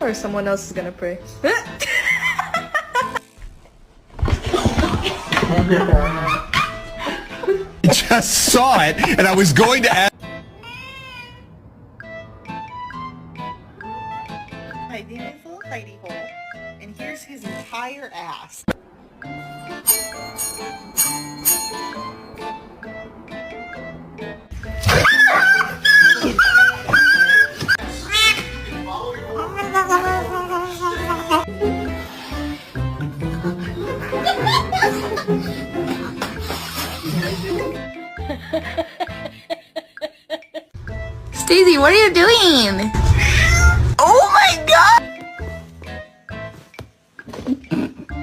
Or someone else is gonna pray. Just saw it, and I was going to ask. Hiding in his little hidey hole, and here's his entire ass. Stacey, what are you doing? Oh my god!